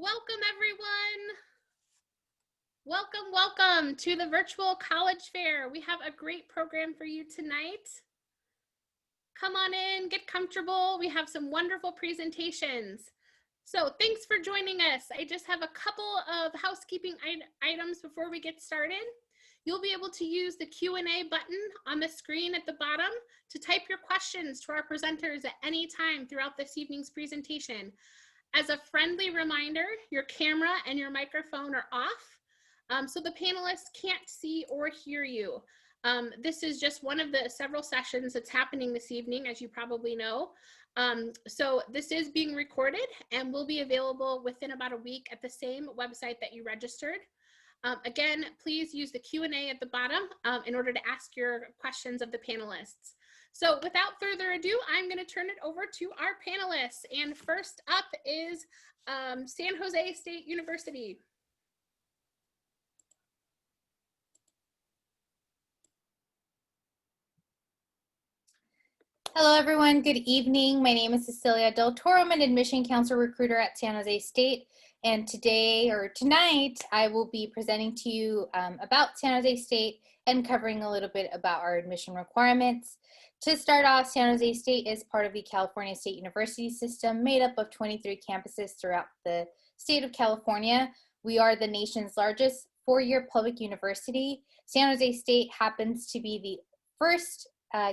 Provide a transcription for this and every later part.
Welcome, everyone. Welcome to the virtual college fair. We have a great program for you tonight. Come on in, get comfortable. We have some wonderful presentations. So thanks for joining us. I just have a couple of housekeeping items before we get started. You'll be able to use the Q&A button on the screen at the bottom to type your questions to our presenters at any time throughout this evening's presentation. As a friendly reminder, your camera and your microphone are off, so the panelists can't see or hear you. This is just one of the several sessions that's happening this evening, as you probably know. So this is being recorded and will be available within about a week at the same website that you registered. Again, please use the Q&A at the bottom in order to ask your questions of the panelists. So without further ado, I'm going to turn it over to our panelists. And first up is San Jose State University. Hello, everyone. Good evening. My name is Cecilia Del Toro. I'm an admission counselor recruiter at San Jose State. And tonight, I will be presenting to you about San Jose State and covering a little bit about our admission requirements. To start off, San Jose State is part of the California State University system made up of 23 campuses throughout the state of California. We are the nation's largest four-year public university. San Jose State happens to be the first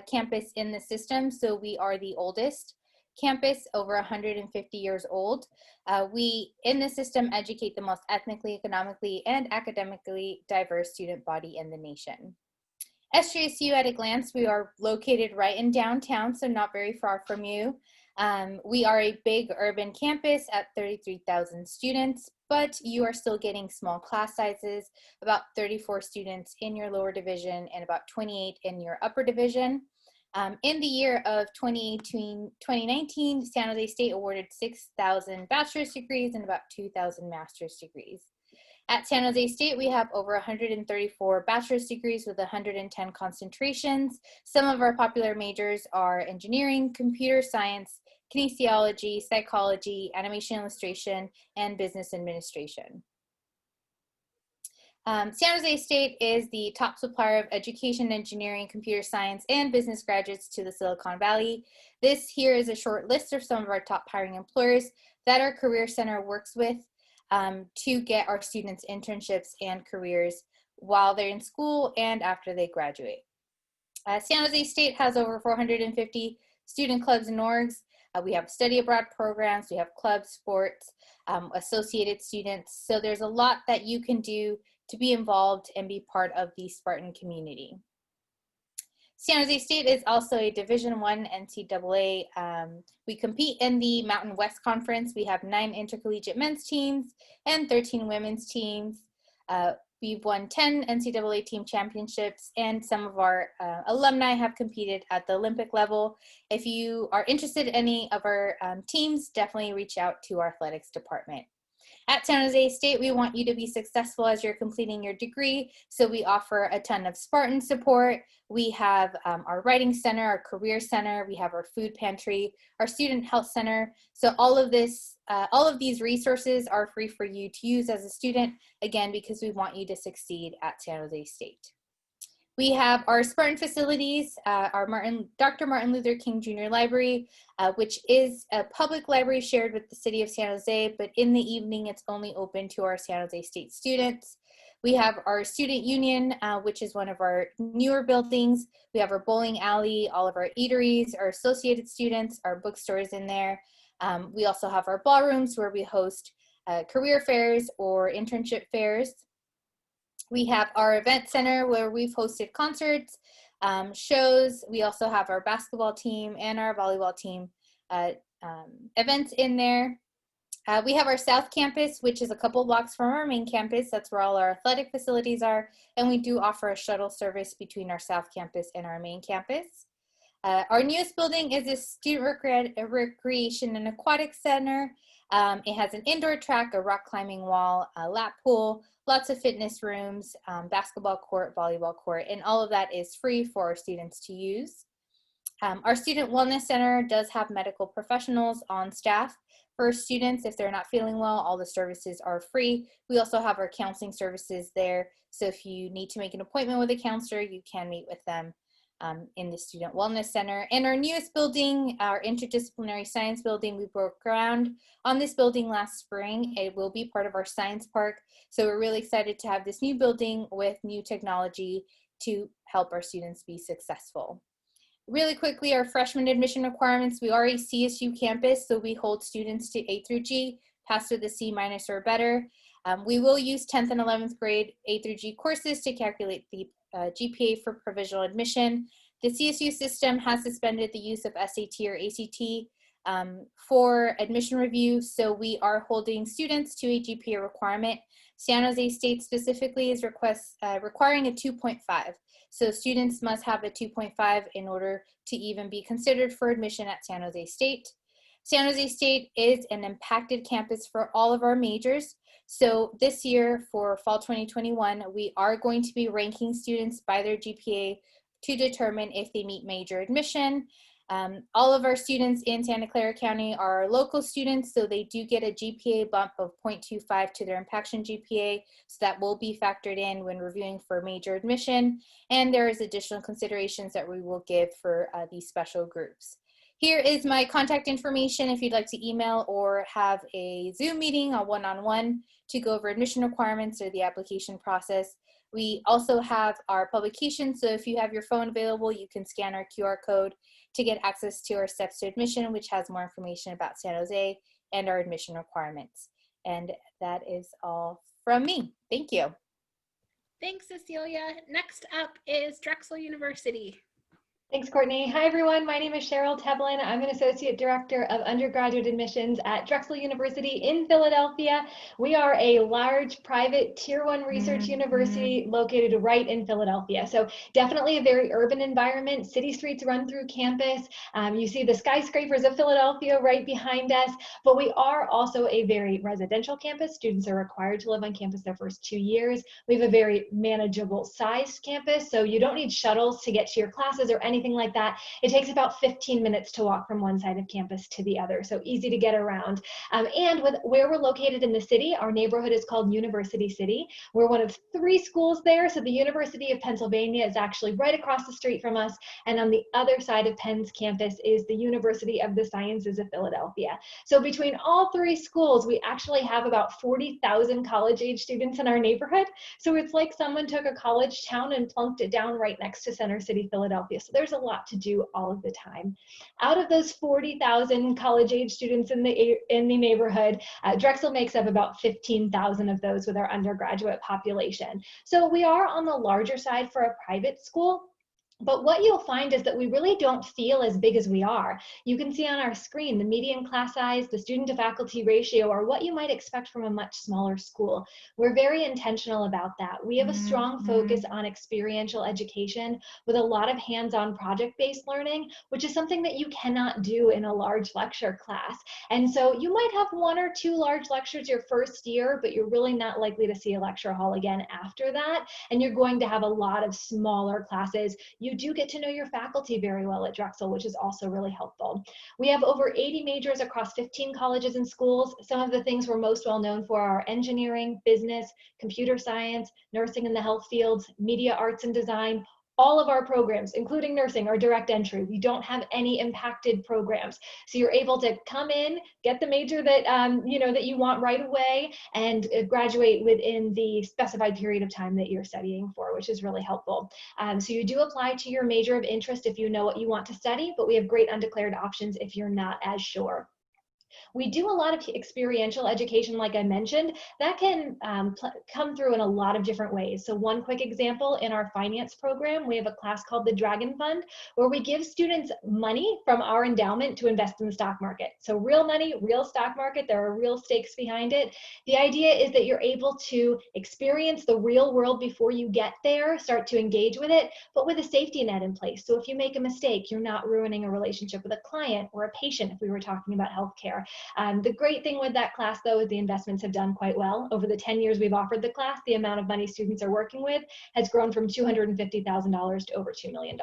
campus in the system, so we are the oldest campus, over 150 years old. We, in the system, educate the most ethnically, economically, and academically diverse student body in the nation. SJSU at a glance, we are located right in downtown, so not very far from you. We are a big urban campus at 33,000 students, but you are still getting small class sizes, about 34 students in your lower division and about 28 in your upper division. In the year of 2019, San Jose State awarded 6,000 bachelor's degrees and about 2,000 master's degrees. At San Jose State, we have over 134 bachelor's degrees with 110 concentrations. Some of our popular majors are engineering, computer science, kinesiology, psychology, animation illustration, and business administration. San Jose State is the top supplier of education, engineering, computer science, and business graduates to the Silicon Valley. This here is a short list of some of our top hiring employers that our Career Center works with to get our students internships and careers while they're in school and after they graduate. San Jose State has over 450 student clubs and orgs. We have study abroad programs, we have clubs, sports, associated students. So there's a lot that you can do to be involved and be part of the Spartan community. San Jose State is also a Division I NCAA. We compete in the Mountain West Conference. We have 9 intercollegiate men's teams and 13 women's teams. We've won 10 NCAA team championships, and some of our alumni have competed at the Olympic level. If you are interested in any of our teams, definitely reach out to our athletics department. At San Jose State, we want you to be successful as you're completing your degree, so we offer a ton of Spartan support. We have our writing center, our career center, we have our food pantry, our student health center. So all of these resources are free for you to use as a student, again, because we want you to succeed at San Jose State. We have our Spartan facilities, our Dr. Martin Luther King Jr. Library, which is a public library shared with the city of San Jose, but in the evening, it's only open to our San Jose State students. We have our student union, which is one of our newer buildings. We have our bowling alley, all of our eateries, our associated students, our bookstores in there. We also have our ballrooms where we host career fairs or internship fairs. We have our event center where we've hosted concerts, shows. We also have our basketball team and our volleyball team events in there. We have our South Campus, which is a couple blocks from our main campus. That's where all our athletic facilities are. And we do offer a shuttle service between our South Campus and our main campus. Our newest building is a student recreation and aquatic center. It has an indoor track, a rock climbing wall, a lap pool, lots of fitness rooms, basketball court, volleyball court, and all of that is free for our students to use. Our Student Wellness Center does have medical professionals on staff For students, if they're not feeling well, all the services are free. We also have our counseling services there. So if you need to make an appointment with a counselor, you can meet with them in the Student Wellness Center. And our newest building, our interdisciplinary science building, we broke ground on this building last spring. It will be part of our science park. So we're really excited to have this new building with new technology to help our students be successful. Really quickly, our freshman admission requirements, we are a CSU campus, so we hold students to A through G, pass with a C- or better. We will use 10th and 11th grade A through G courses to calculate the GPA for provisional admission. The CSU system has suspended the use of SAT or ACT for admission review, so we are holding students to a GPA requirement. San Jose State specifically is requiring a 2.5. So students must have a 2.5 in order to even be considered for admission at San Jose State. San Jose State is an impacted campus for all of our majors. So this year for fall 2021, we are going to be ranking students by their GPA to determine if they meet major admission. All of our students in Santa Clara County are local students, so they do get a GPA bump of 0.25 to their impaction GPA, so that will be factored in when reviewing for major admission, and there is additional considerations that we will give for these special groups. Here is my contact information if you'd like to email or have a Zoom meeting, a one-on-one, to go over admission requirements or the application process. We also have our publication, so if you have your phone available, you can scan our QR code to get access to our steps to admission, which has more information about San Jose and our admission requirements. And that is all from me. Thank you. Thanks, Cecilia. Next up is Drexel University. Thanks, Courtney. Hi, everyone. My name is Cheryl Teblin. I'm an Associate Director of Undergraduate Admissions at Drexel University in Philadelphia. We are a large private Tier 1 research university located right in Philadelphia. So definitely a very urban environment. City streets run through campus. You see the skyscrapers of Philadelphia right behind us, but we are also a very residential campus. Students are required to live on campus their first 2 years. We have a very manageable sized campus, so you don't need shuttles to get to your classes or anything like that. It takes about 15 minutes to walk from one side of campus to the other, so easy to get around. And with where we're located in the city, our neighborhood is called University City. We're one of 3 schools there, so the University of Pennsylvania is actually right across the street from us, and on the other side of Penn's campus is the University of the Sciences of Philadelphia. So between all 3 schools, we actually have about 40,000 college-age students in our neighborhood. So it's like someone took a college town and plunked it down right next to Center City, Philadelphia. So there's a lot to do all of the time. Out of those 40,000 college-age students in the neighborhood, Drexel makes up about 15,000 of those with our undergraduate population. So we are on the larger side for a private school. But what you'll find is that we really don't feel as big as we are. You can see on our screen the median class size, the student to faculty ratio, or what you might expect from a much smaller school. We're very intentional about that. We have a strong focus on experiential education with a lot of hands-on project-based learning, which is something that you cannot do in a large lecture class. And so you might have 1 or 2 large lectures your first year, but you're really not likely to see a lecture hall again after that. And you're going to have a lot of smaller classes. You do get to know your faculty very well at Drexel, which is also really helpful. We have over 80 majors across 15 colleges and schools. Some of the things we're most well known for are engineering, business, computer science, nursing in the health fields, media arts and design. All of our programs, including nursing, are direct entry. We don't have any impacted programs. So you're able to come in, get the major that that you want right away, and graduate within the specified period of time that you're studying for, which is really helpful. So you do apply to your major of interest if you know what you want to study, but we have great undeclared options if you're not as sure. We do a lot of experiential education, like I mentioned, that can come through in a lot of different ways. So one quick example, in our finance program, we have a class called the Dragon Fund, where we give students money from our endowment to invest in the stock market. So real money, real stock market, there are real stakes behind it. The idea is that you're able to experience the real world before you get there, start to engage with it, but with a safety net in place. So if you make a mistake, you're not ruining a relationship with a client or a patient, if we were talking about healthcare. The great thing with that class, though, is the investments have done quite well. Over the 10 years we've offered the class, the amount of money students are working with has grown from $250,000 to over $2 million.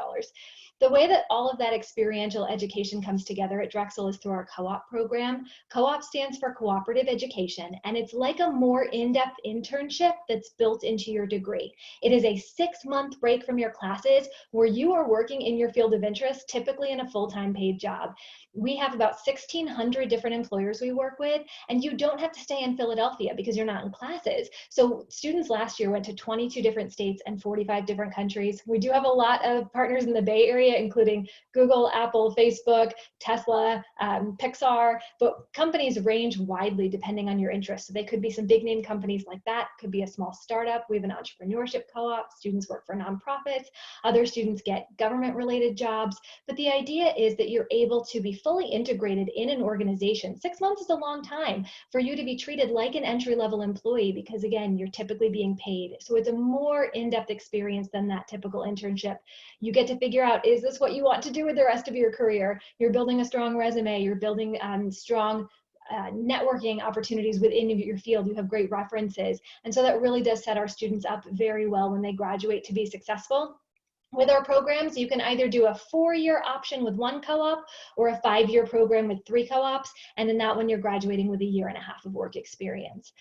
The way that all of that experiential education comes together at Drexel is through our co-op program. Co-op stands for cooperative education, and it's like a more in-depth internship that's built into your degree. It is a 6-month break from your classes where you are working in your field of interest, typically in a full-time paid job. We have about 1,600 different employers we work with, and you don't have to stay in Philadelphia because you're not in classes. So students last year went to 22 different states and 45 different countries. We do have a lot of partners in the Bay Area, including Google, Apple, Facebook, Tesla, Pixar, but companies range widely depending on your interest. So they could be some big name companies like that, could be a small startup. We have an entrepreneurship co-op, students work for nonprofits, other students get government related jobs. But the idea is that you're able to be fully integrated in an organization. 6 months is a long time for you to be treated like an entry-level employee because, again, you're typically being paid. So it's a more in-depth experience than that typical internship. You get to figure out, is this what you want to do with the rest of your career? You're building a strong resume, you're building strong networking opportunities within your field. You have great references. And so that really does set our students up very well when they graduate to be successful. With our programs, you can either do a 4-year option with 1 co-op or a 5-year program with 3 co-ops. And in that one, you're graduating with a 1.5 years of work experience.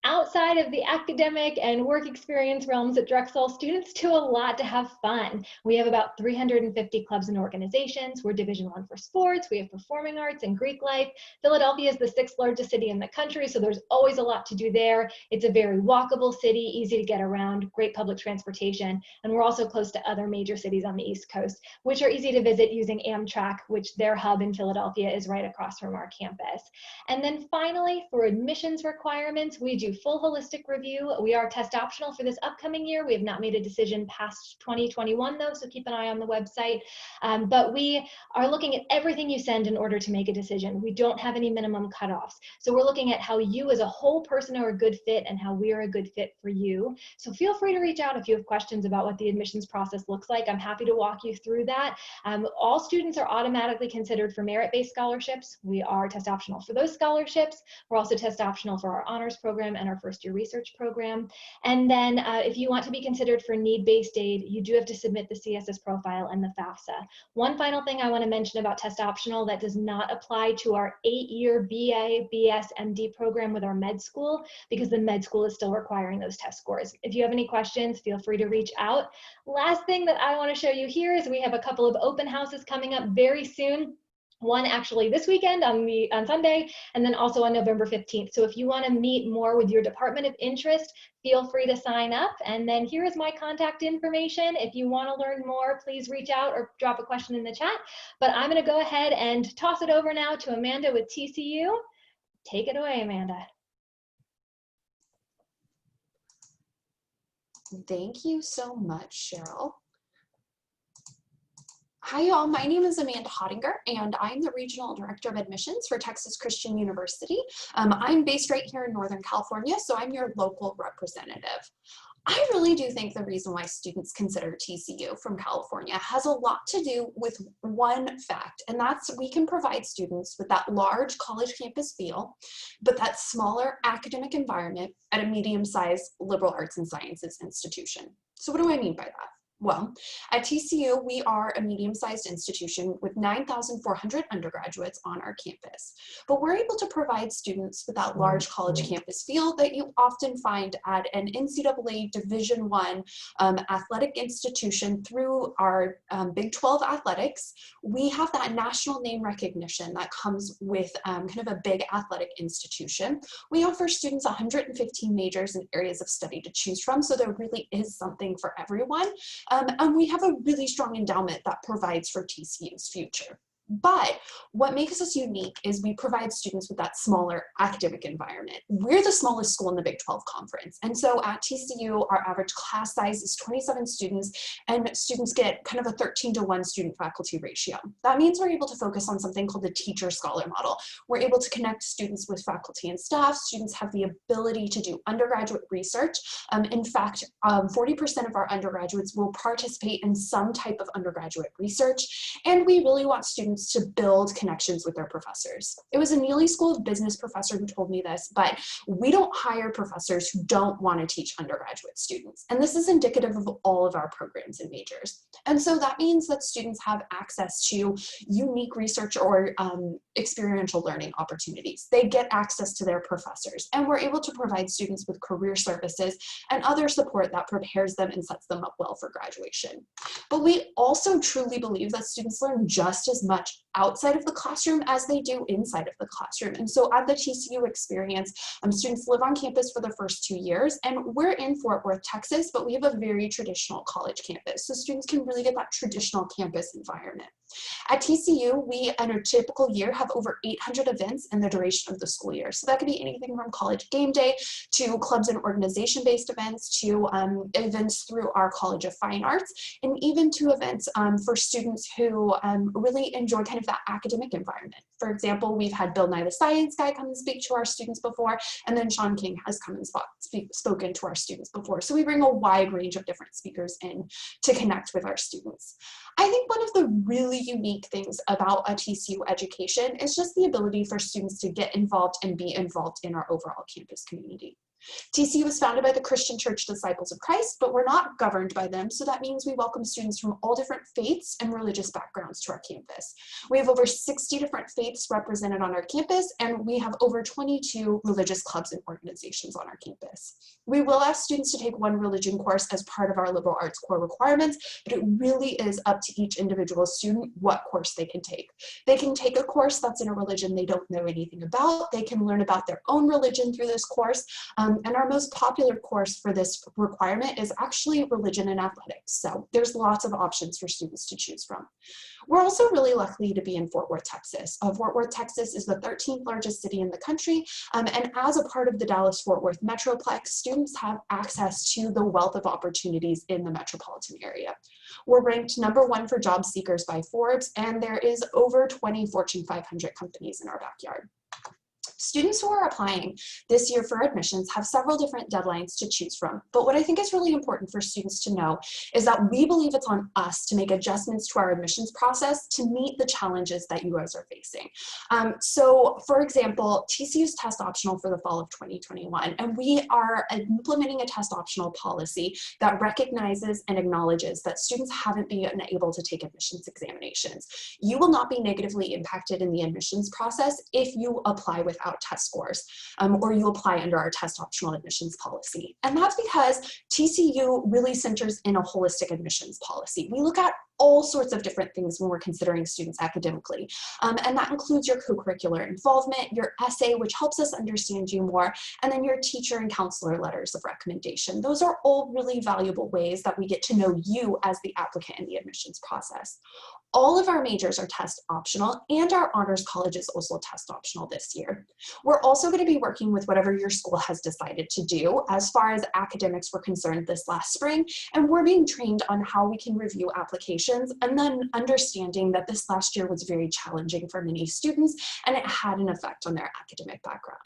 Outside of the academic and work experience realms at Drexel, students do a lot to have fun. We have about 350 clubs and organizations. We're Division I for sports. We have performing arts and Greek life. Philadelphia is the 6th largest city in the country, so there's always a lot to do there. It's a very walkable city, easy to get around, great public transportation, and we're also close to other major cities on the East Coast, which are easy to visit using Amtrak, which their hub in Philadelphia is right across from our campus. And then finally, for admissions requirements, we do full holistic review. We are test optional for this upcoming year. We have not made a decision past 2021 though, so keep an eye on the website. But we are looking at everything you send in order to make a decision. We don't have any minimum cutoffs. So we're looking at how you as a whole person are a good fit and how we are a good fit for you. So feel free to reach out if you have questions about what the admissions process looks like. I'm happy to walk you through that. All students are automatically considered for merit-based scholarships. We are test optional for those scholarships. We're also test optional for our honors program and our first-year research program. And then if you want to be considered for need-based aid, you do have to submit the CSS profile and the FAFSA. One final thing I want to mention about test optional that does not apply to our 8-year BA, BS, MD program with our med school, because the med school is still requiring those test scores. If you have any questions, feel free to reach out. Last thing that I want to show you here is we have a couple of open houses coming up very soon. One actually this weekend on Sunday, and then also on November 15th. So if you want to meet more with your department of interest, feel free to sign up. And then here is my contact information. If you want to learn more, please reach out or drop a question in the chat. But I'm going to go ahead and toss it over now to Amanda with TCU. Take it away, Amanda. Thank you so much, Cheryl. Hi, y'all. My name is Amanda Hottinger, and I'm the Regional Director of Admissions for Texas Christian University. I'm based right here in Northern California, so I'm your local representative. I really do think the reason why students consider TCU from California has a lot to do with one fact, and that's we can provide students with that large college campus feel, but that smaller academic environment at a medium-sized liberal arts and sciences institution. So what do I mean by that? Well, at TCU, we are a medium-sized institution with 9,400 undergraduates on our campus. But we're able to provide students with that large college campus feel that you often find at an NCAA Division I athletic institution through our Big 12 athletics. We have that national name recognition that comes with kind of a big athletic institution. We offer students 115 majors and areas of study to choose from, so there really is something for everyone. And we have a really strong endowment that provides for TCU's future. But what makes us unique is we provide students with that smaller academic environment. We're the smallest school in the Big 12 conference. And so at TCU, our average class size is 27 students, and students get kind of a 13-to-1 student-faculty ratio. That means we're able to focus on something called the teacher-scholar model. We're able to connect students with faculty and staff. Students have the ability to do undergraduate research. In fact, 40% of our undergraduates will participate in some type of undergraduate research. And we really want students students to build connections with their professors. It was a Neely School of Business professor who told me this, but we don't hire professors who don't want to teach undergraduate students. And this is indicative of all of our programs and majors. And so that means that students have access to unique research or experiential learning opportunities. They get access to their professors, and we're able to provide students with career services and other support that prepares them and sets them up well for graduation. But we also truly believe that students learn just as much outside of the classroom as they do inside of the classroom. And so at the TCU experience, students live on campus for the first 2 years, and we're in Fort Worth, Texas, but we have a very traditional college campus. So students can really get that traditional campus environment. At TCU, we, in a typical year, have over 800 events in the duration of the school year. So that could be anything from college game day to clubs and organization-based events to events through our College of Fine Arts, and even to events for students who really enjoy kind of that academic environment. For example, we've had Bill Nye the Science Guy come and speak to our students before, and then Sean King has come and spoken to our students before. So we bring a wide range of different speakers in to connect with our students. I think one of the really unique things about a TCU education is just the ability for students to get involved and be involved in our overall campus community. TCU was founded by the Christian Church Disciples of Christ, but we're not governed by them, so that means we welcome students from all different faiths and religious backgrounds to our campus. We have over 60 different faiths represented on our campus, and we have over 22 religious clubs and organizations on our campus. We will ask students to take one religion course as part of our liberal arts core requirements, but it really is up to each individual student what course they can take. They can take a course that's in a religion they don't know anything about. They can learn about their own religion through this course. And our most popular course for this requirement is actually religion and athletics. So there's lots of options for students to choose from. We're also really lucky to be in Fort Worth, Texas. Fort Worth, Texas is the 13th largest city in the country. And as a part of the Dallas-Fort Worth Metroplex, students have access to the wealth of opportunities in the metropolitan area. We're ranked #1 for job seekers by Forbes, and there is over 20 Fortune 500 companies in our backyard. Students who are applying this year for admissions have several different deadlines to choose from, but what I think is really important for students to know is that we believe it's on us to make adjustments to our admissions process to meet the challenges that you guys are facing. So for example, TCU is test optional for the fall of 2021, and we are implementing a test optional policy that recognizes and acknowledges that students haven't been able to take admissions examinations. You will not be negatively impacted in the admissions process if you apply without test scores, or you apply under our test optional admissions policy. And that's because TCU really centers in a holistic admissions policy. We look at all sorts of different things when we're considering students academically. And that includes your co-curricular involvement, your essay, which helps us understand you more, and then your teacher and counselor letters of recommendation. Those are all really valuable ways that we get to know you as the applicant in the admissions process. All of our majors are test optional, and our honors college is also test optional this year. We're also going to be working with whatever your school has decided to do as far as academics were concerned this last spring, and we're being trained on how we can review applications, and then understanding that this last year was very challenging for many students and it had an effect on their academic background.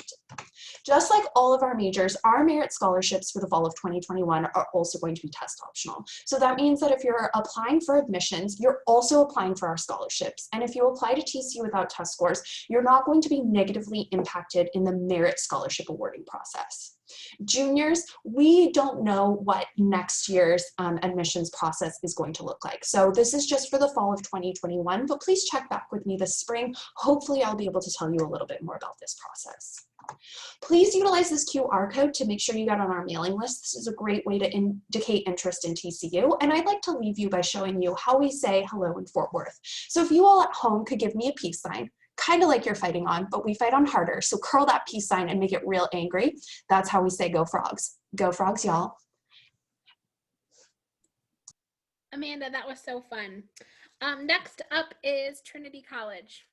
Just like all of our majors, our merit scholarships for the fall of 2021 are also going to be test optional. So that means that if you're applying for admissions, you're also applying for our scholarships. And if you apply to TCU without test scores, you're not going to be negatively impacted in the merit scholarship awarding process. Juniors, we don't know what next year's admissions process is going to look like. So this is just for the fall of 2021, but please check back with me this spring. Hopefully I'll be able to tell you a little bit more about this process. Please utilize this QR code to make sure you get on our mailing list. This is a great way to indicate interest in TCU. And I'd like to leave you by showing you how we say hello in Fort Worth. So if you all at home could give me a peace sign, kind of like you're fighting on, but we fight on harder. So curl that peace sign and make it real angry. That's how we say go frogs. Go frogs, y'all. Amanda, that was so fun. Next up is Trinity College.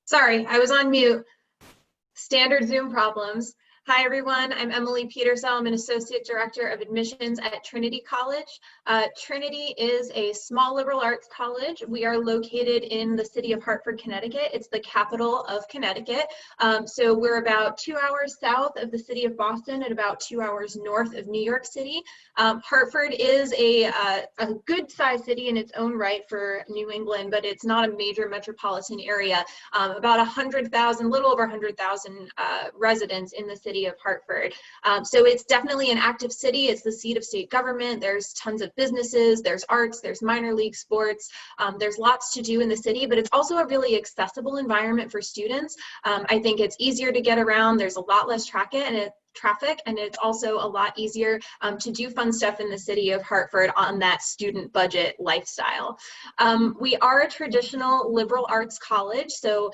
Sorry, I was on mute. Standard Zoom problems. Hi, everyone. I'm Emily Petersell. I'm an Associate Director of Admissions at Trinity College. Trinity is a small liberal arts college. We are located in the city of Hartford, Connecticut. It's the capital of Connecticut. So we're about 2 hours south of the city of Boston and about 2 hours north of New York City. Hartford is a good-sized city in its own right for New England, but it's not a major metropolitan area. About 100,000, little over 100,000 residents in the city of Hartford. So it's definitely an active city. It's the seat of state government. There's tons of businesses, there's arts, there's minor league sports. There's lots to do in the city, but it's also a really accessible environment for students. I think it's easier to get around. There's a lot less traffic, and it's also a lot easier to do fun stuff in the city of Hartford on that student budget lifestyle. We are a traditional liberal arts college, so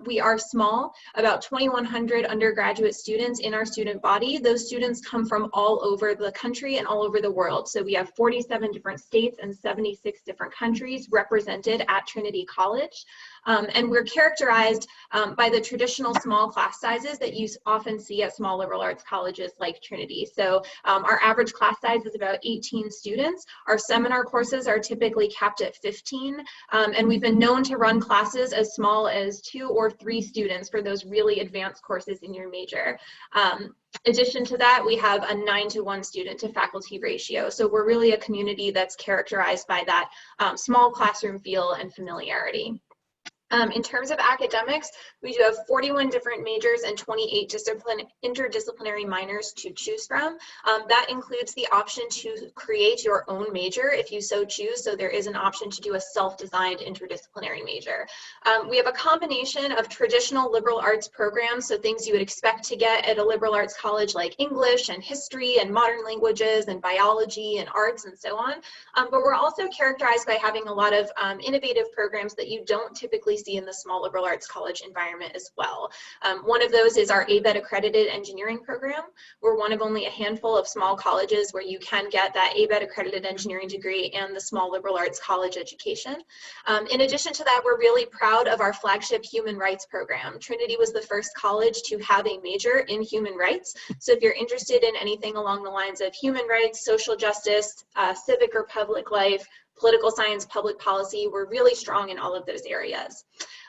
we are small, about 2,100 undergraduate students in our student body. Those students come from all over the country and all over the world. So we have 47 different states and 76 different countries represented at Trinity College. And we're characterized by the traditional small class sizes that you often see at small liberal arts colleges like Trinity. So our average class size is about 18 students. Our seminar courses are typically capped at 15, and we've been known to run classes as small as 2 or 3 students for those really advanced courses in your major. Addition to that, we have a 9-to-1 student to faculty ratio. So we're really a community that's characterized by that small classroom feel and familiarity. In terms of academics, we do have 41 different majors and 28 interdisciplinary minors to choose from. That includes the option to create your own major if you so choose. So there is an option to do a self-designed interdisciplinary major. We have a combination of traditional liberal arts programs, so things you would expect to get at a liberal arts college like English and history and modern languages and biology and arts and so on. But we're also characterized by having a lot of innovative programs that you don't typically see in the small liberal arts college environment as well. One of those is our ABET accredited engineering program. We're one of only a handful of small colleges where you can get that ABET accredited engineering degree and the small liberal arts college education. In addition to that, we're really proud of our flagship human rights program. Trinity was the first college to have a major in human rights. So if you're interested in anything along the lines of human rights, social justice, civic or public life, political science, public policy, we're really strong in all of those areas.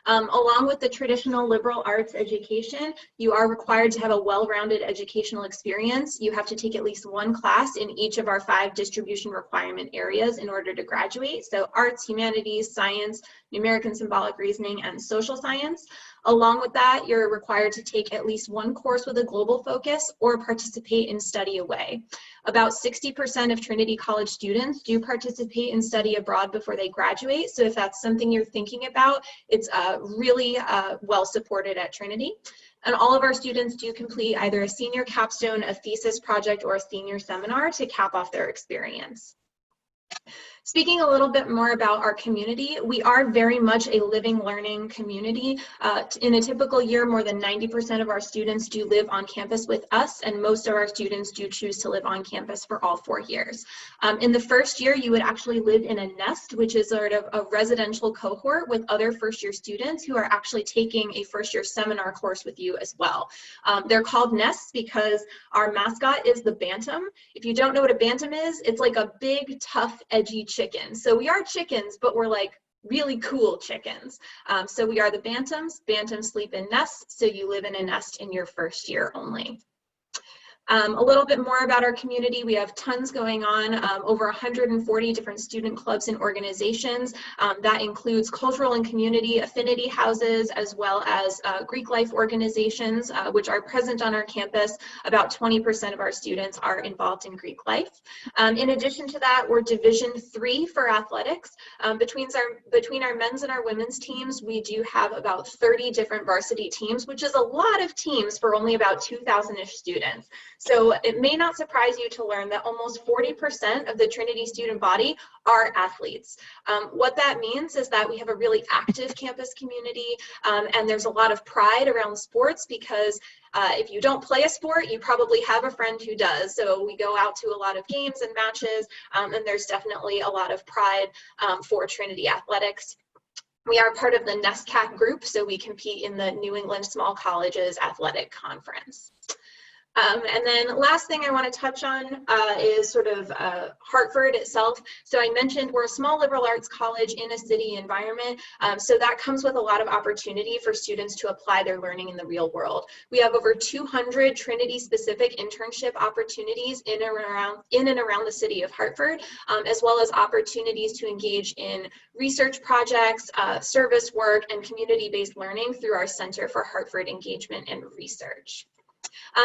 Along with the traditional liberal arts education, you are required to have a well-rounded educational experience. You have to take at least 1 class in each of our 5 distribution requirement areas in order to graduate. So arts, humanities, science, numeric and symbolic reasoning, and social science. Along with that, you're required to take at least 1 course with a global focus or participate in study away. About 60% of Trinity College students do participate in study abroad before they graduate. So if that's something you're thinking about, it's really well supported at Trinity. And all of our students do complete either a senior capstone, a thesis project, or a senior seminar to cap off their experience. Speaking a little bit more about our community, we are very much a living, learning community. In a typical year, more than 90% of our students do live on campus with us, and most of our students do choose to live on campus for all 4 years. In the first year, you would actually live in a nest, which is sort of a residential cohort with other first-year students who are actually taking a first-year seminar course with you as well. They're called nests because our mascot is the bantam. If you don't know what a bantam is, it's like a big, tough, edgy chicken. So we are chickens, but we're like really cool chickens. So we are the bantams. Bantams sleep in nests, so you live in a nest in your first year only. A little bit more about our community. We have tons going on, over 140 different student clubs and organizations. That includes cultural and community affinity houses, as well as Greek life organizations, which are present on our campus. About 20% of our students are involved in Greek life. In addition to that, we're Division III for athletics. Between our men's and our women's teams, we do have about 30 different varsity teams, which is a lot of teams for only about 2,000-ish students. So it may not surprise you to learn that almost 40% of the Trinity student body are athletes. What that means is that we have a really active campus community, and there's a lot of pride around sports because if you don't play a sport, you probably have a friend who does. So we go out to a lot of games and matches, and there's definitely a lot of pride for Trinity athletics. We are part of the NESCAC group, so we compete in the New England Small Colleges Athletic Conference. And then last thing I want to touch on is sort of Hartford itself. So I mentioned we're a small liberal arts college in a city environment. So that comes with a lot of opportunity for students to apply their learning in the real world. We have over 200 Trinity specific internship opportunities in and around the city of Hartford, as well as opportunities to engage in research projects, service work, and community-based learning through our Center for Hartford Engagement and Research.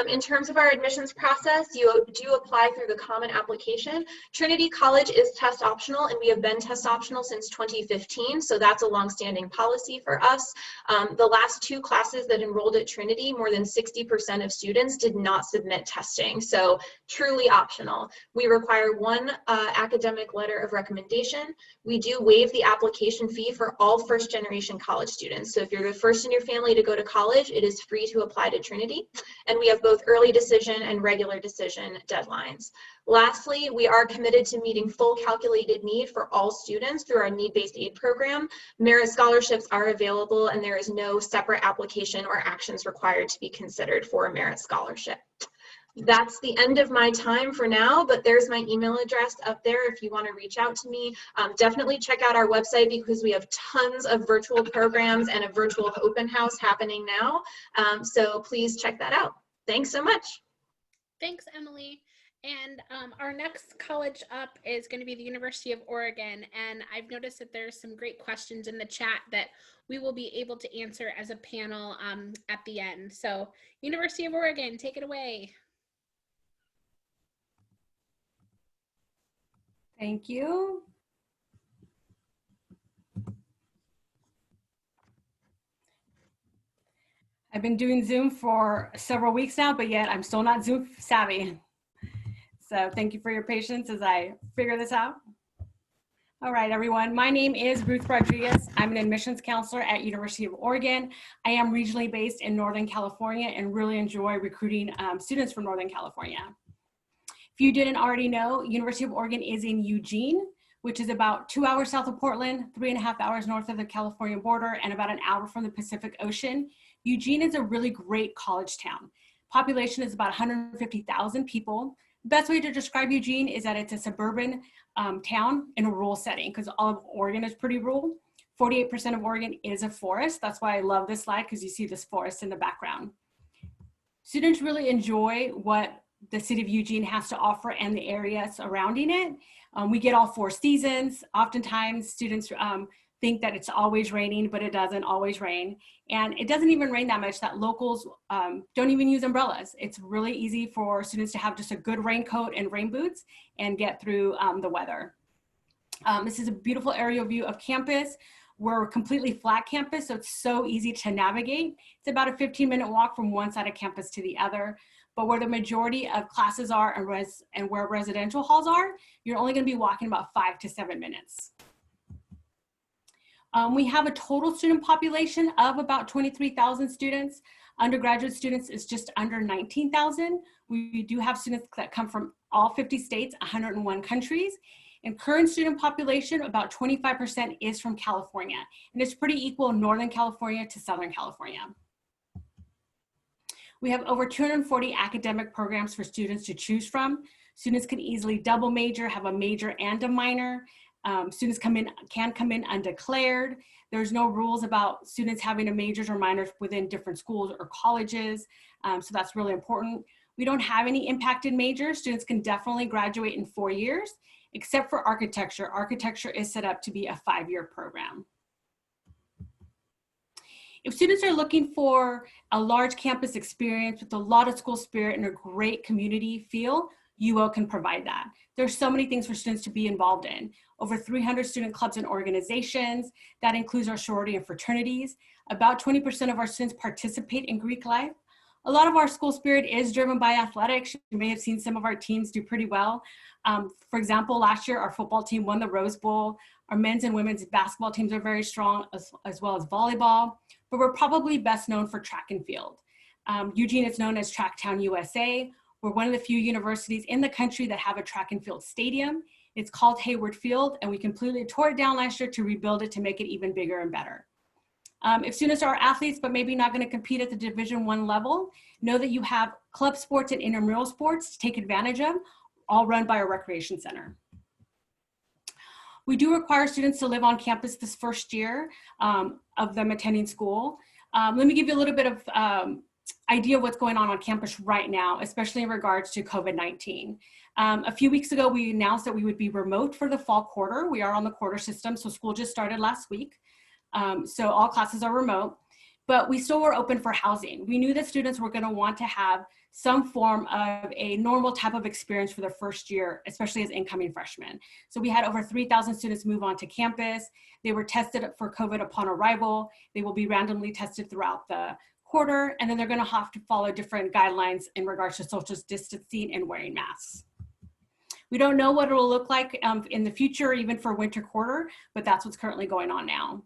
In terms of our admissions process, you do apply through the common application. Trinity College is test optional, and we have been test optional since 2015, so that's a longstanding policy for us. The last 2 classes that enrolled at Trinity, more than 60% of students did not submit testing, so truly optional. We require 1 academic letter of recommendation. We do waive the application fee for all first-generation college students, so if you're the first in your family to go to college, it is free to apply to Trinity. And we have both early decision and regular decision deadlines. Lastly, we are committed to meeting full calculated need for all students through our need-based aid program. Merit scholarships are available, and there is no separate application or actions required to be considered for a merit scholarship. That's the end of my time for now, but there's my email address up there if you want to reach out to me. Definitely check out our website because we have tons of virtual programs and a virtual open house happening now. So please check that out. Thanks so much. Thanks, Emily. And our next college up is going to be the University of Oregon. And I've noticed that there's some great questions in the chat that we will be able to answer as a panel at the end. So University of Oregon, take it away. Thank you. I've been doing Zoom for several weeks now, but yet I'm still not Zoom savvy. So thank you for your patience as I figure this out. All right, everyone. My name is Ruth Rodriguez. I'm an admissions counselor at University of Oregon. I am regionally based in Northern California and really enjoy recruiting students from Northern California. If you didn't already know, University of Oregon is in Eugene, which is about 2 hours south of Portland, 3.5 hours north of the California border, and about an hour from the Pacific Ocean. Eugene is a really great college town. Population is about 150,000 people. The best way to describe Eugene is that it's a suburban town in a rural setting because all of Oregon is pretty rural. 48% of Oregon is a forest. That's why I love this slide because you see this forest in the background. Students really enjoy what the city of Eugene has to offer and the area surrounding it. We get all 4 seasons. Oftentimes students think that it's always raining, but it doesn't always rain. And it doesn't even rain that much that locals don't even use umbrellas. It's really easy for students to have just a good raincoat and rain boots and get through the weather. This is a beautiful aerial view of campus. We're a completely flat campus, so it's so easy to navigate. It's about a 15-minute walk from one side of campus to the other. But where the majority of classes are and where residential halls are, you're only going to be walking about 5 to 7 minutes. We have a total student population of about 23,000 students. Undergraduate students is just under 19,000. We do have students that come from all 50 states, 101 countries. And current student population, about 25% is from California. And it's pretty equal Northern California to Southern California. We have over 240 academic programs for students to choose from. Students can easily double major, have a major and a minor. Students can come in undeclared. There's no rules about students having a majors or minors within different schools or colleges. So that's really important. We don't have any impacted majors. Students can definitely graduate in 4 years, except for architecture. Architecture is set up to be a 5-year program. If students are looking for a large campus experience with a lot of school spirit and a great community feel, UO can provide that. There's so many things for students to be involved in. Over 300 student clubs and organizations. That includes our sorority and fraternities. About 20% of our students participate in Greek life. A lot of our school spirit is driven by athletics. You may have seen some of our teams do pretty well. For example, last year our football team won the Rose Bowl. Our men's and women's basketball teams are very strong, as well as volleyball. But we're probably best known for track and field. Eugene is known as Tracktown USA. We're one of the few universities in the country that have a track and field stadium. It's called Hayward Field, and we completely tore it down last year to rebuild it to make it even bigger and better. If students are athletes, but maybe not going to compete at the Division I level, know that you have club sports and intramural sports to take advantage of, all run by our recreation center. We do require students to live on campus this first year of them attending school. Let me give you a little bit of idea of what's going on campus right now, especially in regards to COVID-19. A few weeks ago, we announced that we would be remote for the fall quarter. We are on the quarter system, so school just started last week. So all classes are remote, but we still were open for housing. We knew that students were going to want to have some form of a normal type of experience for their first year, especially as incoming freshmen. So we had over 3,000 students move onto campus. They were tested for COVID upon arrival. They will be randomly tested throughout the quarter, and then they're going to have to follow different guidelines in regards to social distancing and wearing masks. We don't know what it will look like in the future, even for winter quarter, but that's what's currently going on now.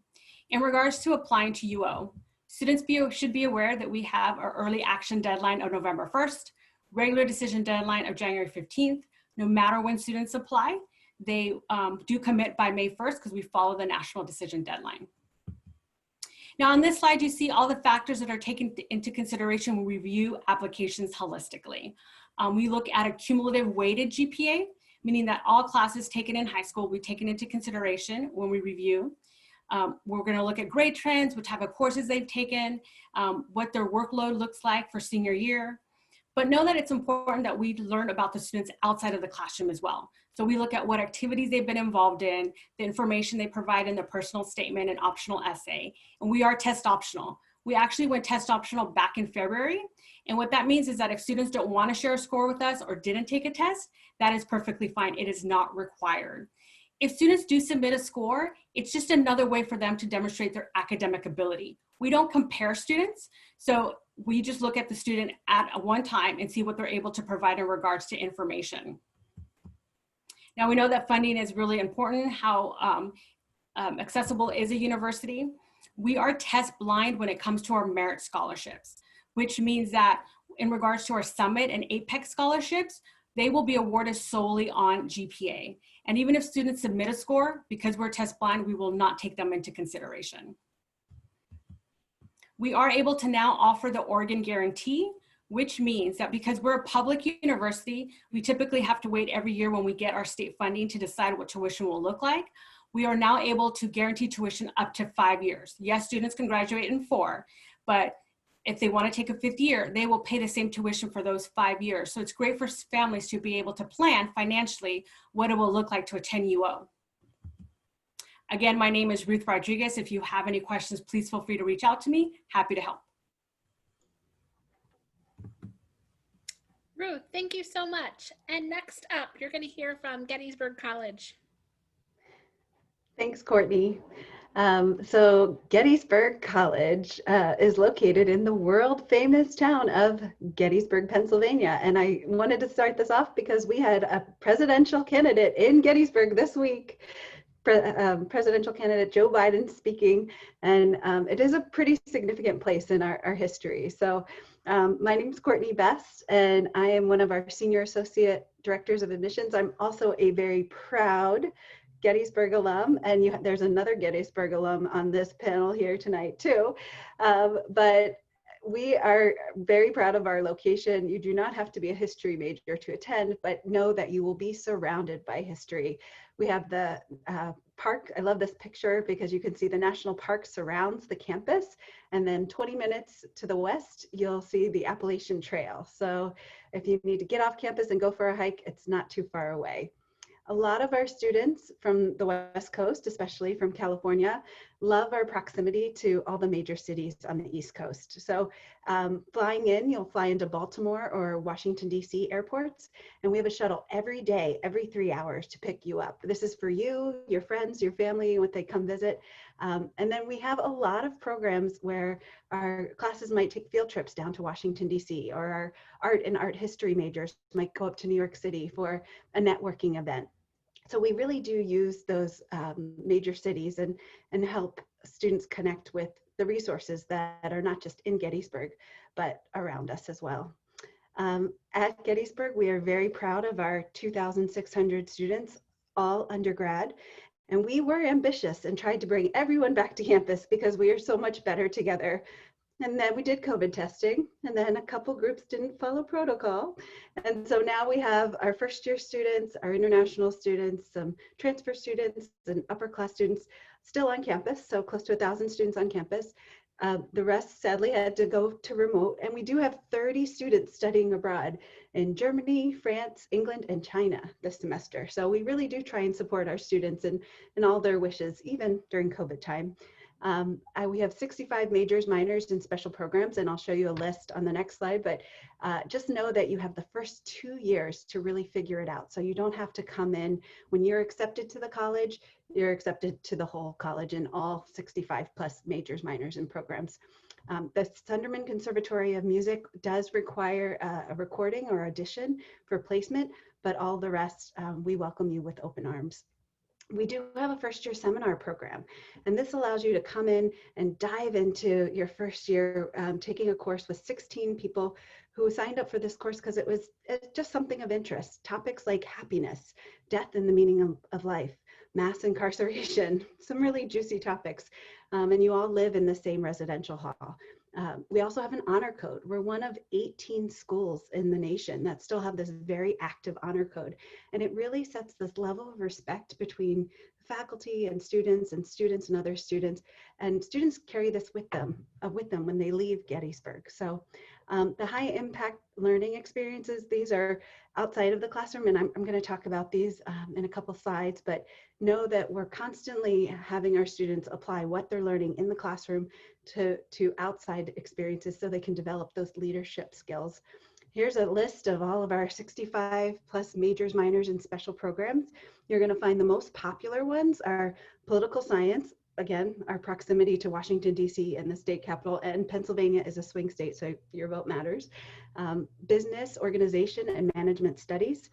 In regards to applying to UO, students should be aware that we have our early action deadline of November 1st, regular decision deadline of January 15th. No matter when students apply, they do commit by May 1st because we follow the national decision deadline. Now on this slide, you see all the factors that are taken into consideration when we review applications holistically. We look at a cumulative weighted GPA, meaning that all classes taken in high school will be taken into consideration when we review. We're going to look at grade trends, what type of courses they've taken, what their workload looks like for senior year. But know that it's important that we learn about the students outside of the classroom as well. So we look at what activities they've been involved in, the information they provide in their personal statement and optional essay. And we are test optional. We actually went test optional back in February. And what that means is that if students don't want to share a score with us or didn't take a test, that is perfectly fine. It is not required. If students do submit a score, it's just another way for them to demonstrate their academic ability. We don't compare students, so we just look at the student at one time and see what they're able to provide in regards to information. Now we know that funding is really important, how accessible is a university. We are test blind when it comes to our merit scholarships, which means that in regards to our Summit and Apex scholarships, they will be awarded solely on GPA. And even if students submit a score, because we're test blind, we will not take them into consideration. We are able to now offer the Oregon Guarantee, which means that because we're a public university, we typically have to wait every year when we get our state funding to decide what tuition will look like. We are now able to guarantee tuition up to 5 years. Yes, students can graduate in 4, but if they want to take a 5th year, they will pay the same tuition for those 5 years. So it's great for families to be able to plan financially what it will look like to attend UO. Again, my name is Ruth Rodriguez. If you have any questions, please feel free to reach out to me. Happy to help. Ruth, thank you so much. And next up, you're going to hear from Gettysburg College. Thanks, Courtney. So Gettysburg College is located in the world famous town of Gettysburg, Pennsylvania. And I wanted to start this off because we had a presidential candidate in Gettysburg this week, presidential candidate Joe Biden speaking, and it is a pretty significant place in our history. So my name is Courtney Best, and I am one of our Senior Associate Directors of Admissions. I'm also a very proud Gettysburg alum, and there's another Gettysburg alum on this panel here tonight too. But we are very proud of our location. You do not have to be a history major to attend, but know that you will be surrounded by history. We have the park. I love this picture because you can see the National Park surrounds the campus, and then 20 minutes to the west, you'll see the Appalachian Trail. So if you need to get off campus and go for a hike, it's not too far away. A lot of our students from the West Coast, especially from California, love our proximity to all the major cities on the East Coast. So flying in, you'll fly into Baltimore or Washington, D.C. airports, and we have a shuttle every day, every 3 hours to pick you up. This is for you, your friends, your family, when they come visit. And then we have a lot of programs where our classes might take field trips down to Washington, D.C., or our art and art history majors might go up to New York City for a networking event. So we really do use those major cities and help students connect with the resources that are not just in Gettysburg, but around us as well. At Gettysburg, we are very proud of our 2,600 students, all undergrad. And we were ambitious and tried to bring everyone back to campus because we are so much better together. And then we did COVID testing, and then a couple groups didn't follow protocol. And so now we have our first year students, our international students, some transfer students and upper class students still on campus, so close to 1,000 students on campus. The rest sadly had to go to remote, and we do have 30 students studying abroad in Germany, France, England, and China this semester. So we really do try and support our students in all their wishes, even during COVID time. We have 65 majors, minors, and special programs, and I'll show you a list on the next slide, but just know that you have the first 2 years to really figure it out. So you don't have to come in when you're accepted to the college, you're accepted to the whole college in all 65 plus majors, minors, and programs. The Sunderman Conservatory of Music does require a recording or audition for placement, but all the rest, we welcome you with open arms. We do have a first year seminar program, and this allows you to come in and dive into your first year, taking a course with 16 people who signed up for this course because it's just something of interest. Topics like happiness, death and the meaning of life, mass incarceration, some really juicy topics, and you all live in the same residential hall. We also have an honor code. We're one of 18 schools in the nation that still have this very active honor code. And it really sets this level of respect between faculty and students and other students. And students carry this with them when they leave Gettysburg. So the high impact learning experiences, these are outside of the classroom, and I'm going to talk about these in a couple slides, but know that we're constantly having our students apply what they're learning in the classroom to outside experiences so they can develop those leadership skills. Here's a list of all of our 65 plus majors, minors, and special programs. You're going to find the most popular ones are political science. Again, our proximity to Washington, D.C. and the state capital, and Pennsylvania is a swing state, so your vote matters. Business, organization, and management studies,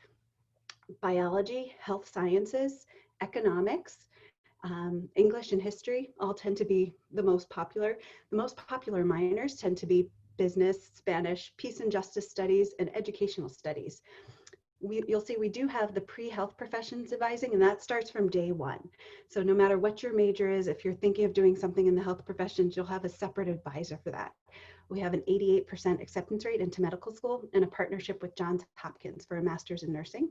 biology, health sciences, economics, English and history all tend to be the most popular. The most popular minors tend to be business, Spanish, peace and justice studies, and educational studies. You'll see we do have the pre-health professions advising, and that starts from day one. So no matter what your major is, if you're thinking of doing something in the health professions, you'll have a separate advisor for that. We have an 88% acceptance rate into medical school and a partnership with Johns Hopkins for a master's in nursing.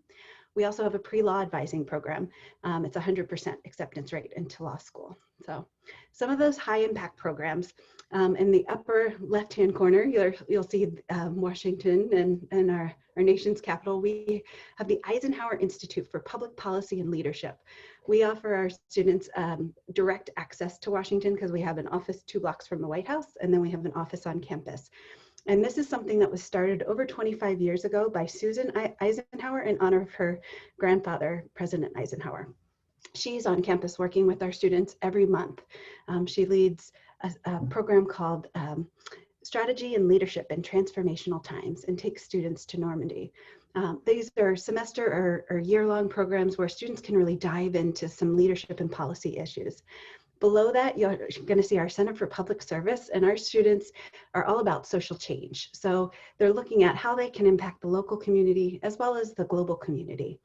We also have a pre-law advising program. It's 100% acceptance rate into law school. So some of those high impact programs, in the upper left-hand corner, you'll see Washington and our nation's capital. We have the Eisenhower Institute for Public Policy and Leadership. We offer our students direct access to Washington because we have an office 2 blocks from the White House, and then we have an office on campus. And this is something that was started over 25 years ago by Susan Eisenhower in honor of her grandfather, President Eisenhower. She's on campus working with our students every month. She leads a program called Strategy and Leadership in Transformational Times and takes students to Normandy. These are semester or year-long programs where students can really dive into some leadership and policy issues. Below that, you're going to see our Center for Public Service, and our students are all about social change. So they're looking at how they can impact the local community as well as the global community.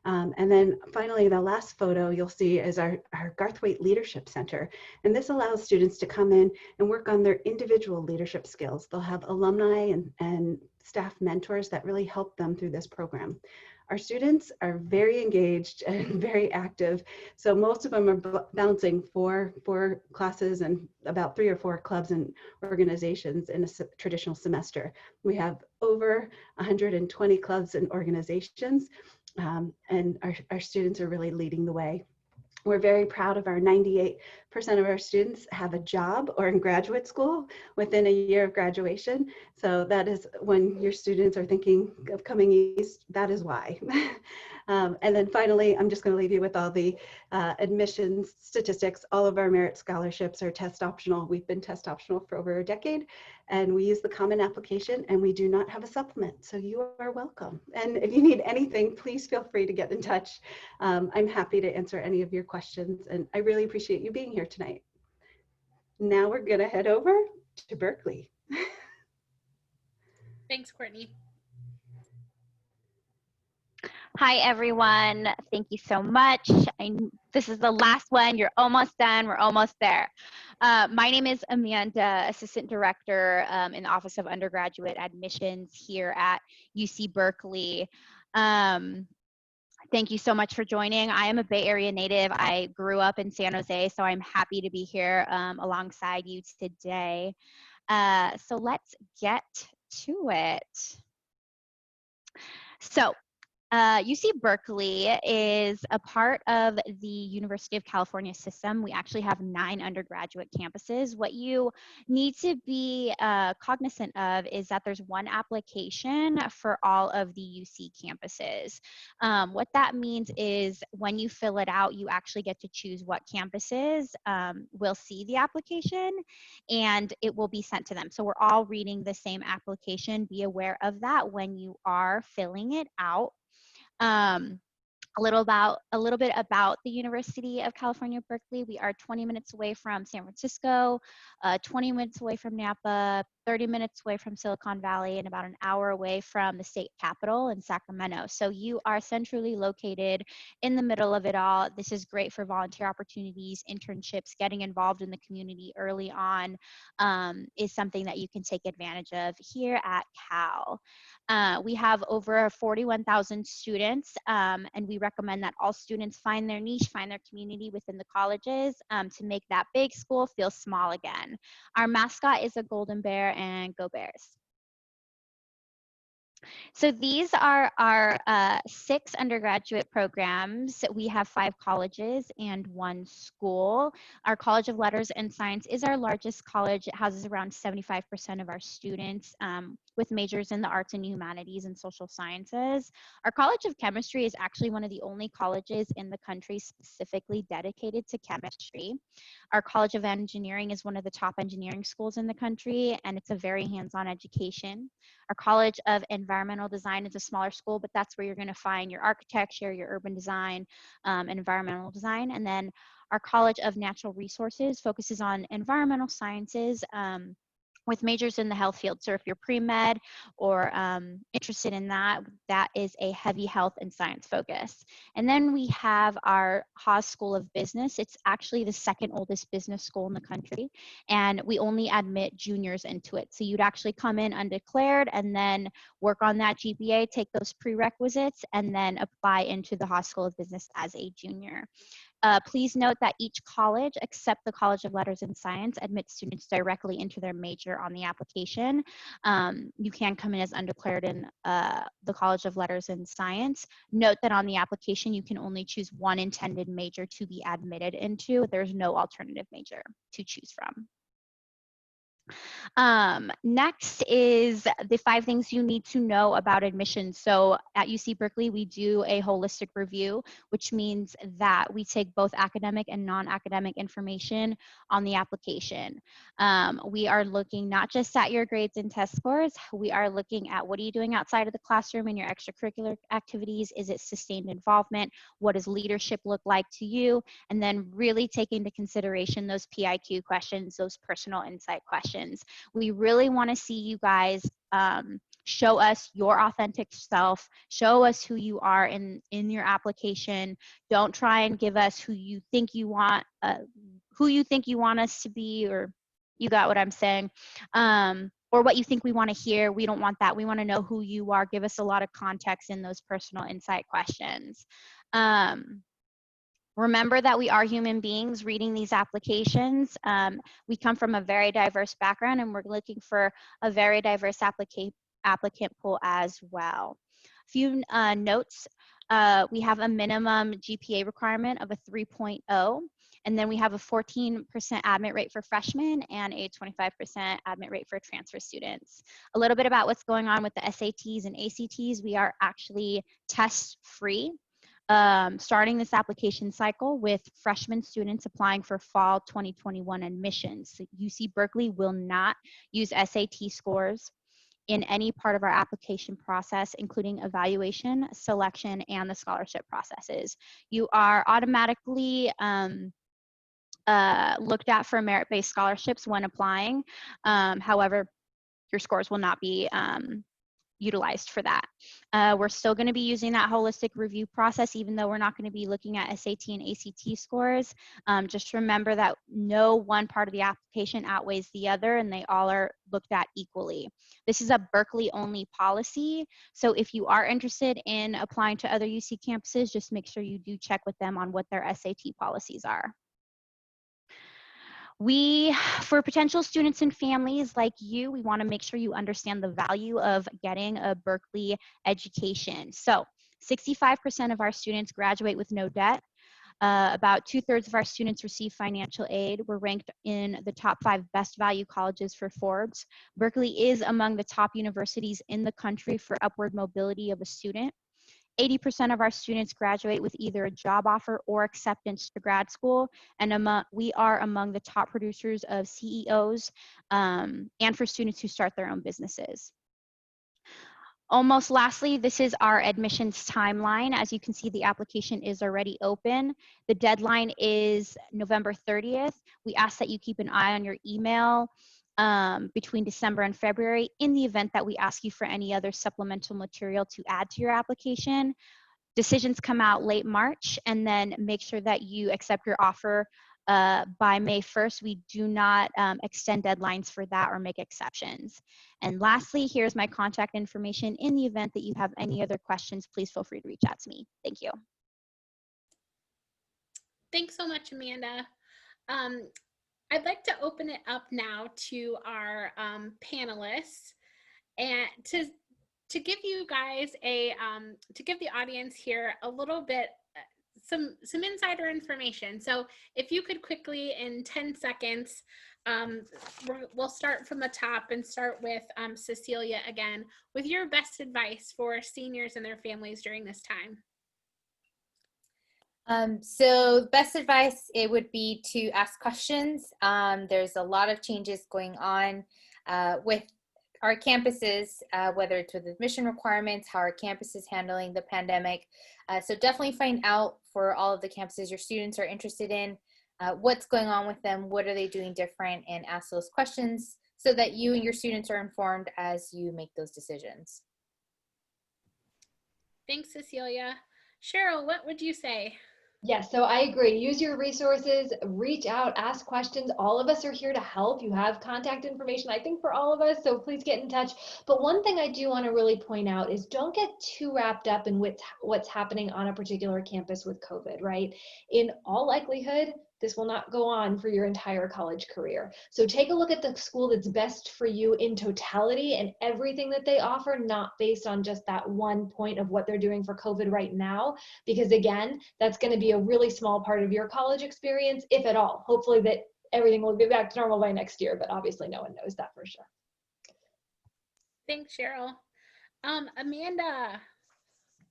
And then finally, the last photo you'll see is our Garthwaite Leadership Center. And this allows students to come in and work on their individual leadership skills. They'll have alumni and staff mentors that really help them through this program. Our students are very engaged and very active. So most of them are balancing four classes and about 3 or 4 clubs and organizations in a traditional semester. We have over 120 clubs and organizations, and our students are really leading the way. We're very proud of our 98% of our students have a job or in graduate school within a year of graduation. So that is when your students are thinking of coming east, that is why. And then finally, I'm just going to leave you with all the admissions statistics. All of our merit scholarships are test optional. We've been test optional for over a decade, and we use the common application, and we do not have a supplement. So you are welcome. And if you need anything, please feel free to get in touch. I'm happy to answer any of your questions, and I really appreciate you being here tonight. Now we're going to head over to Berkeley. Thanks, Courtney. Hi, everyone. Thank you so much. I'm This is the last one. You're almost done. We're almost there. My name is Amanda, Assistant Director in the Office of Undergraduate Admissions here at UC Berkeley. Thank you so much for joining. I am a Bay Area native. I grew up in San Jose, so I'm happy to be here alongside you today. So let's get to it. So UC Berkeley is a part of the University of California system. We actually have 9 undergraduate campuses. What you need to be cognizant of is that there's one application for all of the UC campuses. What that means is when you fill it out, you actually get to choose what campuses will see the application, and it will be sent to them. So we're all reading the same application. Be aware of that when you are filling it out. A little bit about the University of California, Berkeley. We are 20 minutes away from San Francisco, 20 minutes away from Napa, 30 minutes away from Silicon Valley, and about an hour away from the state capital in Sacramento. So you are centrally located in the middle of it all. This is great for volunteer opportunities, internships, getting involved in the community early on is something that you can take advantage of here at Cal. We have over 41,000 students, and we recommend that all students find their niche, find their community within the colleges to make that big school feel small again. Our mascot is a golden bear, and go Bears. So these are our 6 undergraduate programs. We have 5 colleges and 1 school. Our College of Letters and Science is our largest college. It houses around 75% of our students with majors in the arts and humanities and social sciences. Our College of Chemistry is actually one of the only colleges in the country specifically dedicated to chemistry. Our College of Engineering is one of the top engineering schools in the country, and it's a very hands-on education. Our College of Environmental Design is a smaller school, but that's where you're going to find your architecture, your urban design, and environmental design. And then our College of Natural Resources focuses on environmental sciences with majors in the health field. So if you're pre-med or interested in that, that is a heavy health and science focus. And then we have our Haas School of Business. It's actually the 2nd oldest business school in the country, and we only admit juniors into it. So you'd actually come in undeclared and then work on that GPA, take those prerequisites, and then apply into the Haas School of Business as a junior. Please note that each college, except the College of Letters and Science, admits students directly into their major on the application. You can come in as undeclared in the College of Letters and Science. Note that on the application, you can only choose one intended major to be admitted into. There's no alternative major to choose from. Next is the 5 things you need to know about admissions. So at UC Berkeley, we do a holistic review, which means that we take both academic and non-academic information on the application. We are looking not just at your grades and test scores, we are looking at what are you doing outside of the classroom and your extracurricular activities. Is it sustained involvement? What does leadership look like to you? And then really take into consideration those PIQ questions, those personal insight questions. We really want to see you guys show us your authentic self, show us who you are in your application. Don't try and give us who you think you want us to be, or you got what I'm saying, or what you think we want to hear. We don't want that. We want to know who you are. Give us a lot of context in those personal insight questions. Remember that we are human beings reading these applications. We come from a very diverse background, and we're looking for a very diverse applicant pool as well. A few notes. We have a minimum GPA requirement of a 3.0, and then we have a 14% admit rate for freshmen and a 25% admit rate for transfer students. A little bit about what's going on with the SATs and ACTs. We are actually test-free. Starting this application cycle with freshman students applying for fall 2021 admissions. So UC Berkeley will not use SAT scores in any part of our application process, including evaluation, selection, and the scholarship processes. You are automatically looked at for merit-based scholarships when applying. However, your scores will not be utilized for that. We're still going to be using that holistic review process, even though we're not going to be looking at SAT and ACT scores. Just remember that no one part of the application outweighs the other, and they all are looked at equally. This is a Berkeley only policy, so if you are interested in applying to other UC campuses, just make sure you do check with them on what their SAT policies are. For potential students and families like you, we want to make sure you understand the value of getting a Berkeley education. So 65% of our students graduate with no debt. About 2/3 of our students receive financial aid. We're ranked in the top 5 best value colleges for Forbes. Berkeley is among the top universities in the country for upward mobility of a student. 80% of our students graduate with either a job offer or acceptance to grad school, and we are among the top producers of CEOs and for students who start their own businesses. Almost lastly, this is our admissions timeline. As you can see, the application is already open. The deadline is November 30th. We ask that you keep an eye on your email between December and February in the event that we ask you for any other supplemental material to add to your application. Decisions come out late March, and then make sure that you accept your offer by May 1st. We do not extend deadlines for that or make exceptions. And lastly, here's my contact information. In the event that you have any other questions, please feel free to reach out to me. Thank you. Thanks so much, Amanda. I'd like to open it up now to our panelists, and to give you guys to give the audience here a little bit some insider information. So if you could quickly, in 10 seconds, we'll start from the top and start with Cecilia again, with your best advice for seniors and their families during this time. So best advice, it would be to ask questions. There's a lot of changes going on with our campuses, whether it's with admission requirements, how our campus is handling the pandemic. So definitely find out for all of the campuses your students are interested in, what's going on with them, what are they doing different, and ask those questions so that you and your students are informed as you make those decisions. Thanks, Cecilia. Cheryl, what would you say? Yes, so I agree. Use your resources, reach out, ask questions. All of us are here to help. You have contact information, I think, for all of us, so please get in touch. But one thing I do want to really point out is don't get too wrapped up in what's happening on a particular campus with COVID, right? In all likelihood, this will not go on for your entire college career. So take a look at the school that's best for you in totality and everything that they offer, not based on just that one point of what they're doing for COVID right now, because again, that's going to be a really small part of your college experience, if at all. Hopefully that everything will be back to normal by next year, but obviously no one knows that for sure. Thanks, Cheryl. Amanda.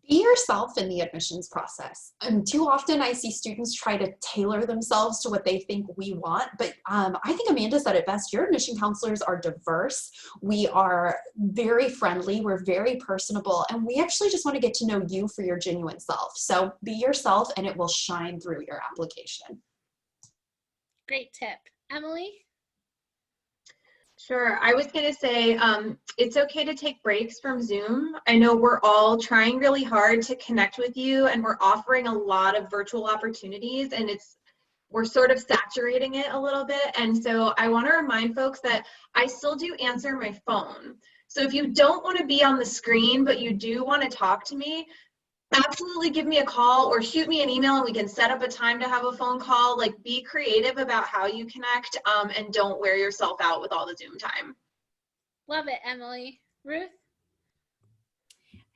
Be yourself in the admissions process. Too often I see students try to tailor themselves to what they think we want, but I think Amanda said it best. Your admission counselors are diverse. We are very friendly. We're very personable, and we actually just want to get to know you for your genuine self. So be yourself, and it will shine through your application. Great tip. Emily? Sure. I was going to say it's okay to take breaks from Zoom. I know we're all trying really hard to connect with you, and we're offering a lot of virtual opportunities, and we're sort of saturating it a little bit. And so I want to remind folks that I still do answer my phone. So if you don't want to be on the screen, but you do want to talk to me, absolutely give me a call or shoot me an email and we can set up a time to have a phone call. Like, be creative about how you connect and don't wear yourself out with all the Zoom time. Love it, Emily. Ruth?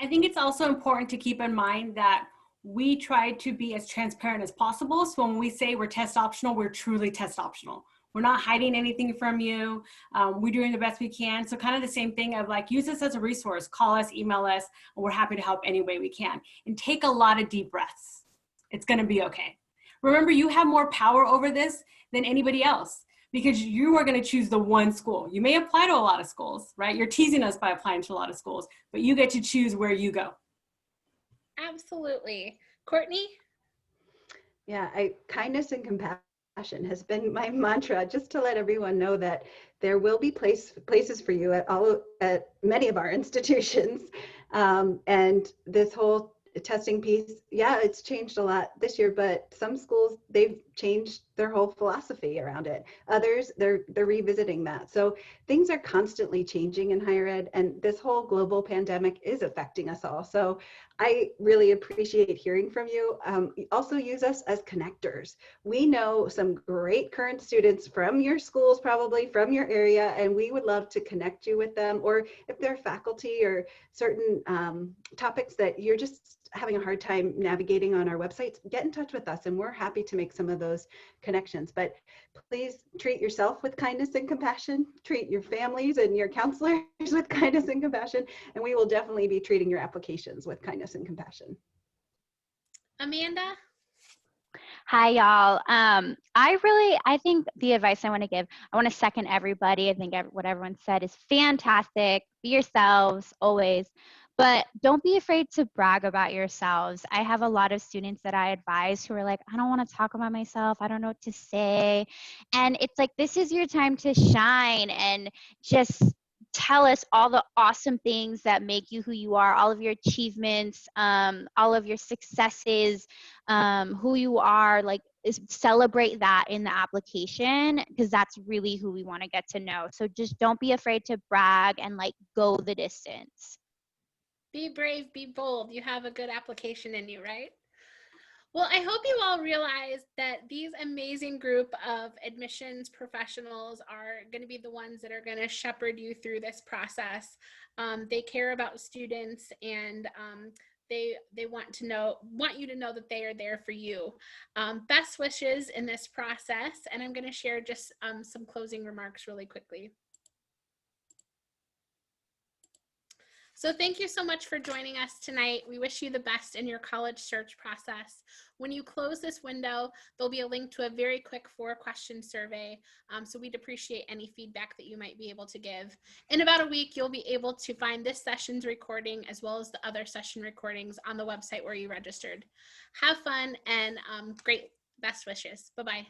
I think it's also important to keep in mind that we try to be as transparent as possible. So when we say we're test optional, we're truly test optional. We're not hiding anything from you. We're doing the best we can. So kind of the same thing of like, use this as a resource, call us, email us, and we're happy to help any way we can. And take a lot of deep breaths. It's gonna be okay. Remember, you have more power over this than anybody else because you are gonna choose the one school. You may apply to a lot of schools, right? You're teasing us by applying to a lot of schools, but you get to choose where you go. Absolutely. Courtney? Yeah, kindness and compassion compassion has been my mantra, just to let everyone know that there will be places for you at many of our institutions. And this whole testing piece, yeah, it's changed a lot this year, but some schools, they've changed their whole philosophy around it. Others, they're revisiting that. So things are constantly changing in higher ed, and this whole global pandemic is affecting us all. So I really appreciate hearing from you. Also use us as connectors. We know some great current students from your schools, probably from your area, and we would love to connect you with them. Or if they're faculty or certain topics that you're just having a hard time navigating on our websites, get in touch with us, and we're happy to make some of those connections. But please treat yourself with kindness and compassion, treat your families and your counselors with kindness and compassion, and we will definitely be treating your applications with kindness and compassion. Amanda? Hi, y'all. I think the advice I want to give, I want to second everybody. I think what everyone said is fantastic. Be yourselves always, but don't be afraid to brag about yourselves. I have a lot of students that I advise who are like, I don't want to talk about myself. I don't know what to say. And it's like, this is your time to shine and just tell us all the awesome things that make you who you are, all of your achievements, all of your successes, who you are, like celebrate that in the application, because that's really who we want to get to know. So just don't be afraid to brag and like go the distance. Be brave, be bold. You have a good application in you, right? Well, I hope you all realize that these amazing group of admissions professionals are going to be the ones that are going to shepherd you through this process. They care about students, and they want you to know that they are there for you. Best wishes in this process, and I'm going to share just some closing remarks really quickly. So thank you so much for joining us tonight. We wish you the best in your college search process. When you close this window, there'll be a link to a very quick 4-question survey. So we'd appreciate any feedback that you might be able to give. In about a week, you'll be able to find this session's recording as well as the other session recordings on the website where you registered. Have fun and great best wishes. Bye-bye.